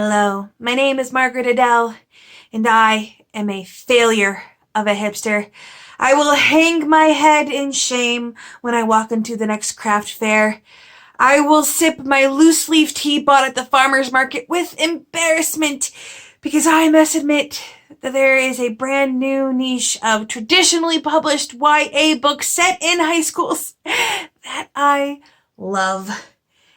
Hello, my name is Margaret Adele, and I am a failure of a hipster. I will hang my head in shame when I walk into the next craft fair. I will sip my loose leaf tea bought at the farmer's market with embarrassment because I must admit that there is a brand new niche of traditionally published YA books set in high schools that I love.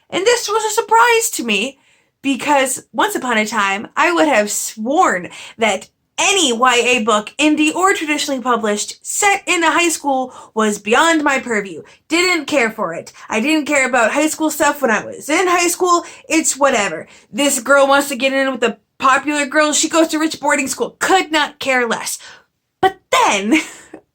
And this was a surprise to me because once upon a time I would have sworn that any YA book, indie or traditionally published, set in a high school was beyond my purview. Didn't care for it. I didn't care about high school stuff when I was in high school. It's whatever. This girl wants to get in with the popular girls. She goes to rich boarding school. Could not care less. But then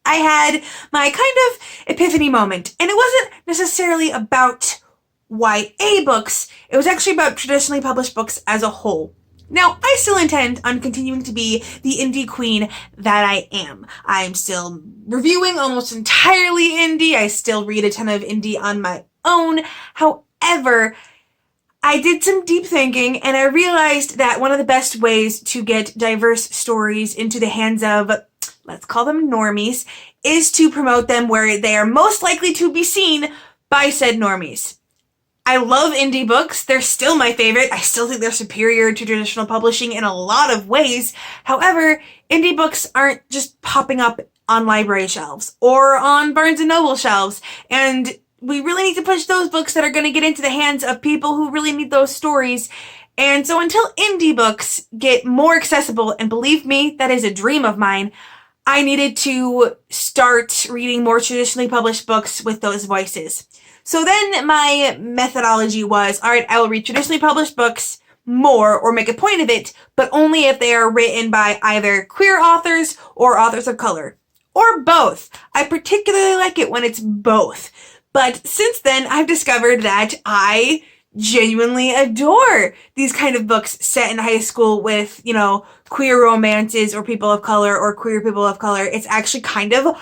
I had my kind of epiphany moment, and it wasn't necessarily about YA books. It was actually about traditionally published books as a whole. Now, I still intend on continuing to be the indie queen that I am. I'm still reviewing almost entirely indie. I still read a ton of indie on my own. However, I did some deep thinking and I realized that one of the best ways to get diverse stories into the hands of, let's call them normies, is to promote them where they are most likely to be seen by said normies. I love indie books. They're still my favorite. I still think they're superior to traditional publishing in a lot of ways. However, indie books aren't just popping up on library shelves or on Barnes & Noble shelves. And we really need to push those books that are going to get into the hands of people who really need those stories. And so until indie books get more accessible, and believe me, that is a dream of mine, I needed to start reading more traditionally published books with those voices. So then my methodology was, all right, I will read traditionally published books more or make a point of it, but only if they are written by either queer authors or authors of color, or both. I particularly like it when it's both. But since then, I've discovered that I genuinely adore these kind of books set in high school with, queer romances or people of color or queer people of color. It's actually kind of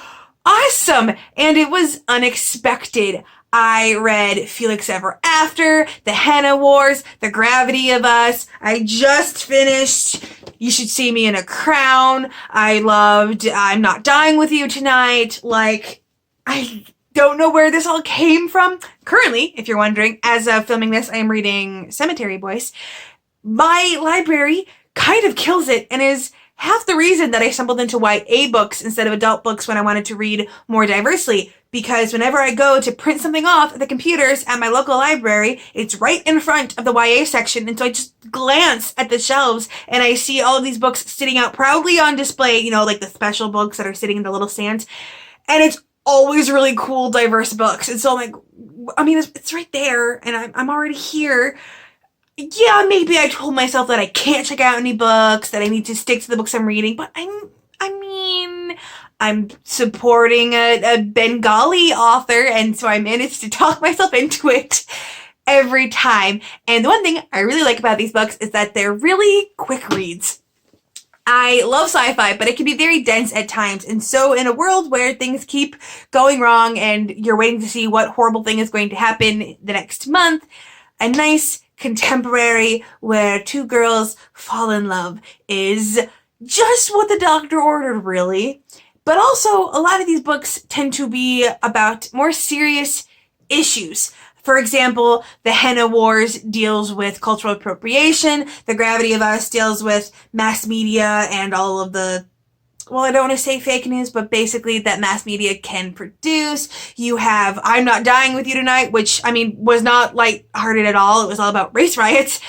awesome, and it was unexpected. I read Felix Ever After, The Henna Wars, The Gravity of Us. I just finished You Should See Me in a Crown. I loved I'm Not Dying With You Tonight. I don't know where this all came from. Currently, if you're wondering, as of filming this, I am reading Cemetery Boys. My library kind of kills it and is half the reason that I stumbled into YA books instead of adult books when I wanted to read more diversely. Because whenever I go to print something off at the computers at my local library, it's right in front of the YA section. And so I just glance at the shelves and I see all of these books sitting out proudly on display, like the special books that are sitting in the little stands. And it's always really cool, diverse books. And so I'm like, it's right there and I'm already here. Yeah, maybe I told myself that I can't check out any books, that I need to stick to the books I'm reading, but I'm supporting a Bengali author, and so I managed to talk myself into it every time. And the one thing I really like about these books is that they're really quick reads. I love sci-fi, but it can be very dense at times. And so in a world where things keep going wrong and you're waiting to see what horrible thing is going to happen the next month, a nice contemporary where two girls fall in love is just what the doctor ordered, really. But also, a lot of these books tend to be about more serious issues. For example, The Henna Wars deals with cultural appropriation. The Gravity of Us deals with mass media and all of the, I don't want to say fake news, but basically that mass media can produce. You have I'm Not Dying With You Tonight, which, was not lighthearted at all. It was all about race riots.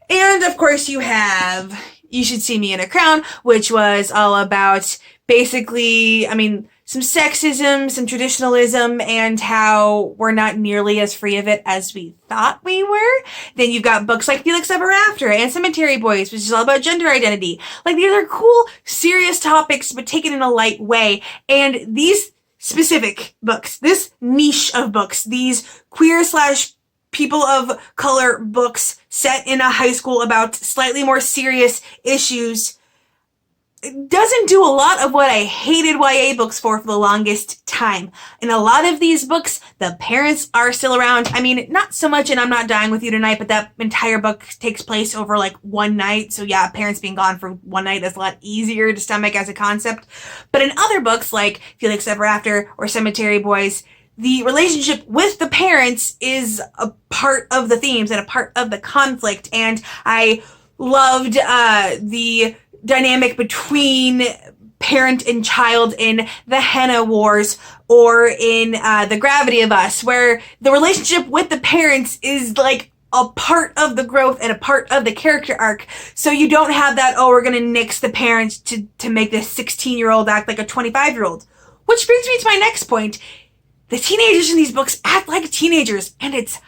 And, of course, you have You Should See Me in a Crown, which was all about basically, some sexism, some traditionalism, and how we're not nearly as free of it as we thought we were. Then you've got books like Felix Ever After and Cemetery Boys, which is all about gender identity. These are cool, serious topics, but taken in a light way. And these specific books, this niche of books, these queer/people of color books set in a high school about slightly more serious issues, doesn't do a lot of what I hated YA books for the longest time. In a lot of these books, the parents are still around. I mean, not so much in I'm Not Dying With You Tonight, but that entire book takes place over like one night. So yeah, parents being gone for one night is a lot easier to stomach as a concept. But in other books like Felix Ever After or Cemetery Boys, the relationship with the parents is a part of the themes and a part of the conflict. And I loved the dynamic between parent and child in the Henna Wars or in The Gravity of Us, where the relationship with the parents is like a part of the growth and a part of the character arc. So you don't have that, oh, we're gonna nix the parents to make this 16-year-old act like a 25-year-old. Which brings me to my next point. The teenagers in these books act like teenagers, and it's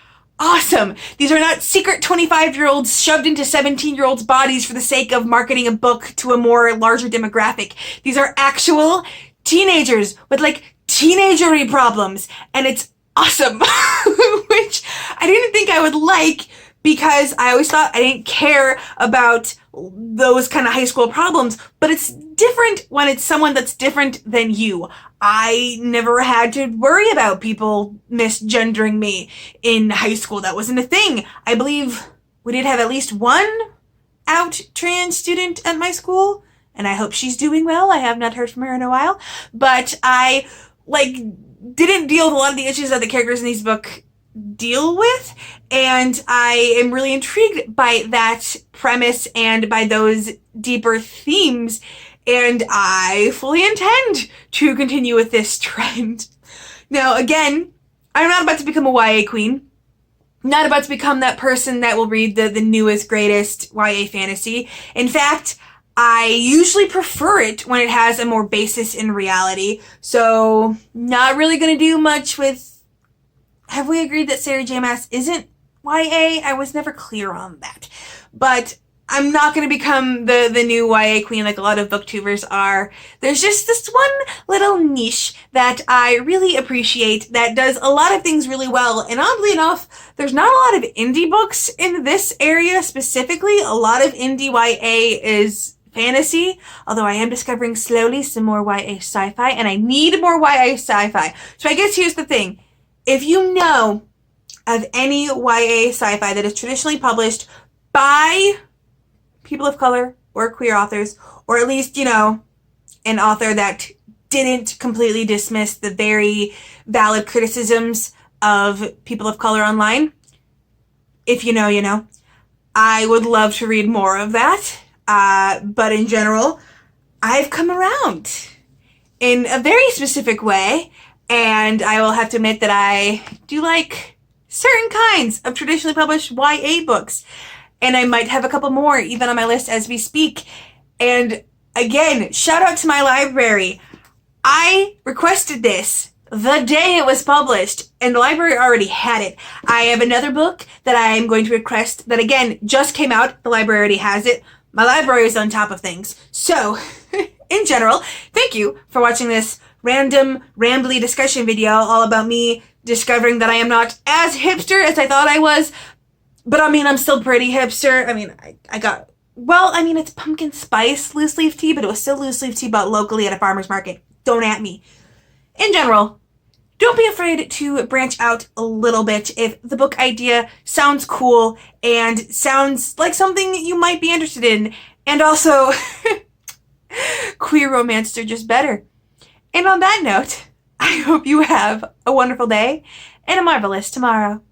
awesome. These are not secret 25-year-olds shoved into 17-year-olds' bodies for the sake of marketing a book to a more larger demographic. These are actual teenagers with like teenagery problems, and it's awesome. Which I didn't think I would like, because I always thought I didn't care about those kind of high school problems, but it's different when it's someone that's different than you. I never had to worry about people misgendering me in high school. That wasn't a thing. I believe we did have at least one out trans student at my school, and I hope she's doing well. I have not heard from her in a while, but I didn't deal with a lot of the issues that the characters in these books deal with, and I am really intrigued by that premise and by those deeper themes, and I fully intend to continue with this trend. Now, again, I'm not about to become a YA queen. Not about to become that person that will read the newest, greatest YA fantasy. In fact, I usually prefer it when it has a more basis in reality. So, not really gonna do much with... Have we agreed that Sarah J. Maas isn't YA? I was never clear on that. But I'm not going to become the new YA queen like a lot of booktubers are. There's just this one little niche that I really appreciate that does a lot of things really well. And oddly enough, there's not a lot of indie books in this area specifically. A lot of indie YA is fantasy, although I am discovering slowly some more YA sci-fi, and I need more YA sci-fi. So I guess here's the thing. If you know of any YA sci-fi that is traditionally published by people of color or queer authors, or at least, you know, an author that didn't completely dismiss the very valid criticisms of people of color online, if you know, you know, I would love to read more of that. But in general, I've come around in a very specific way. And I will have to admit that I do like certain kinds of traditionally published YA books. And I might have a couple more even on my list as we speak. And again, shout out to my library. I requested this the day it was published, and the library already had it. I have another book that I am going to request that, again, just came out. The library already has it. My library is on top of things. So, in general, thank you for watching this random, rambly discussion video all about me discovering that I am not as hipster as I thought I was. But I mean, I'm still pretty hipster. I mean, it's pumpkin spice loose leaf tea, but it was still loose leaf tea bought locally at a farmer's market. Don't at me. In general, don't be afraid to branch out a little bit if the book idea sounds cool and sounds like something you might be interested in. And also, queer romance are just better. And on that note, I hope you have a wonderful day and a marvelous tomorrow.